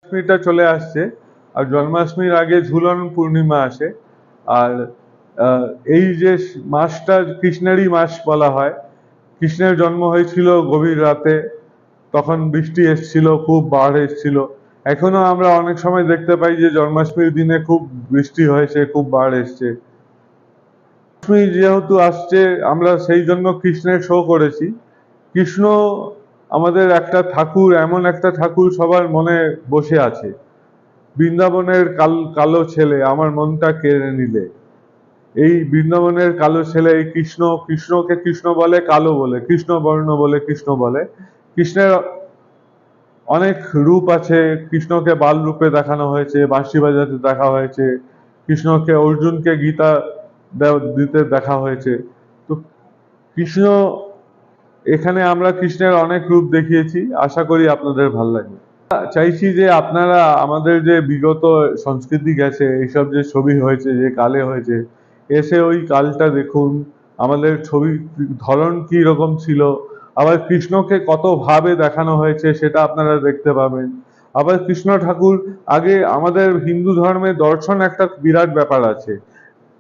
জন্মাষ্টমীটা চলে আসছে, আর জন্মাষ্টমীর আগে ঝুলন পূর্ণিমা আসে। আর আহ, এই যে মাসটা কৃষ্ণেরই মাস বলা হয়। কৃষ্ণের জন্ম হয়েছিল গভীর রাতে, তখন বৃষ্টি এসছিল, খুব বাঢ় এসছিল। এখনো আমরা অনেক সময় দেখতে পাই যে জন্মাষ্টমীর দিনে খুব বৃষ্টি হয়েছে, খুব বাঢ় এসছে। জন্মাষ্টমী যেহেতু আসছে, আমরা সেই জন্য কৃষ্ণের শো করেছি। কৃষ্ণ আমাদের একটা ঠাকুর, এমন একটা ঠাকুর সবার মনে বসে আছে। বৃন্দাবনের কালো ছেলে আমার মনটা কেড়ে নিলে। এই বৃন্দাবনের কালো ছেলে এই কৃষ্ণ, কৃষ্ণকে কৃষ্ণ বলে, কালো বলে, কৃষ্ণ বর্ণ বলে কৃষ্ণ বলে। কৃষ্ণের অনেক রূপ আছে। কৃষ্ণকে বাল রূপে দেখানো হয়েছে, বাঁশি বাজাতে দেখা হয়েছে, কৃষ্ণকে অর্জুনকে গীতা দিতে দেখা হয়েছে। তো কৃষ্ণ, এখানে আমরা কৃষ্ণের অনেক রূপ দেখিয়েছি, আশা করি আপনাদের ভালো লাগবে। চাইছি যে আপনারা আমাদের যে বিগত সংস্কৃতি গেছে, এইসব যে ছবি হয়েছে, যে কালে হয়েছে, এসে ওই কালটা দেখুন। আমাদের ছবির ধরন কি রকম ছিল, আবার কৃষ্ণকে কত ভাবে দেখানো হয়েছে সেটা আপনারা দেখতে পাবেন। আবার কৃষ্ণ ঠাকুর, আগে আমাদের হিন্দু ধর্মে দর্শন একটা বিরাট ব্যাপার আছে।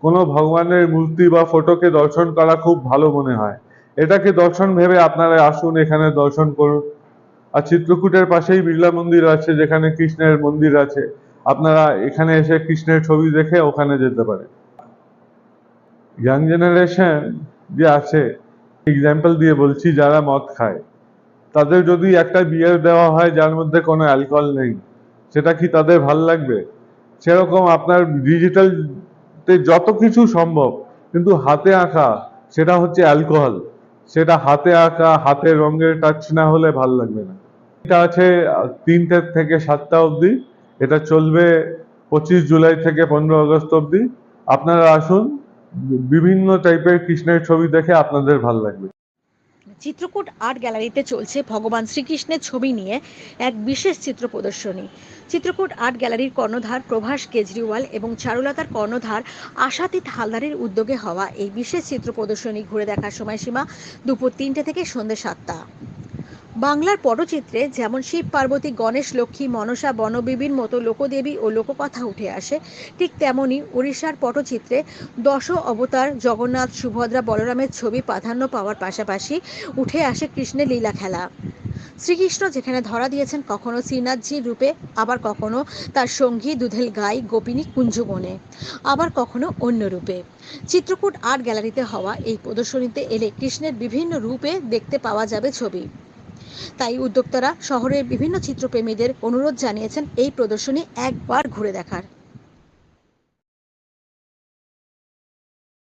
কোনো ভগবানের মূর্তি বা ফটোকে দর্শন করা খুব ভালো মনে হয়। এটাকে দর্শন ভেবে আপনারা আসুন, এখানে দর্শন করুন। আর চিত্রকূটের পাশেই বিড়লা মন্দির আছে, যেখানে কৃষ্ণের মন্দির আছে। আপনারা এখানে এসে কৃষ্ণের ছবি দেখে ওখানে যেতে পারেন। ইয়াং জেনারেশন যে আছে, এক্সাম্পল দিয়ে বলছি, যারা মদ খায়, তাদের যদি একটা বিয়ার দেওয়া হয় যার মধ্যে কোনো অ্যালকোহল নেই, সেটা কি তাদের ভাল লাগবে? সেরকম আপনার ডিজিটাল যত কিছু সম্ভব, কিন্তু হাতে আঁকা সেটা হচ্ছে অ্যালকোহল। সেটা হাতে আঁকা, হাতের রঙের টাচ না হলে ভাল লাগবে না। এটা আছে 3টে থেকে 7টা অবধি। এটা চলবে 25 জুলাই থেকে 15 আগস্ট অবধি। আপনারা আসুন, বিভিন্ন টাইপের কৃষ্ণের ছবি দেখে আপনাদের ভাল লাগবে। চিত্রকূট আর্ট গ্যালারিতে চলছে ভগবান শ্রীকৃষ্ণের ছবি নিয়ে এক বিশেষ চিত্র প্রদর্শনী। চিত্রকূট আর্ট গ্যালারির কর্ণধার প্রভাস কেজরিওয়াল এবং চারুলতার কর্ণধার আশাতীত হালদারের উদ্যোগে হওয়া এই বিশেষ চিত্র প্রদর্শনী ঘুরে দেখার সময়সীমা দুপুর 3টে থেকে সন্ধ্যে 7টা। বাংলার পটচিত্রে যেমন শিব পার্বতী, গণেশ, লক্ষ্মী, মনসা, বনবিবির মতো লোকদেবী ও লোককথা উঠে আসে, ঠিক তেমনি উড়িষ্যার পটচিত্রে দশ অবতার জগন্নাথ, সুভদ্রা, বলরামের ছবি প্রাধান্য পাওয়ার পাশাপাশি উঠে আসে কৃষ্ণের লীলা খেলা। শ্রীকৃষ্ণ যেখানে ধরা দিয়েছেন কখনো শ্রীনাথজির রূপে, আবার কখনো তার সঙ্গী দুধেল গাই গোপিনী কুঞ্জবনে, আবার কখনো অন্য রূপে। চিত্রকূট আর্ট গ্যালারিতে হওয়া এই প্রদর্শনীতে এলে কৃষ্ণের বিভিন্ন রূপে দেখতে পাওয়া যাবে ছবি। তাই উদ্যোক্তারা শহরের বিভিন্ন চিত্রপ্রেমীদের অনুরোধ জানিয়েছেন এই প্রদর্শনী একবার ঘুরে দেখার।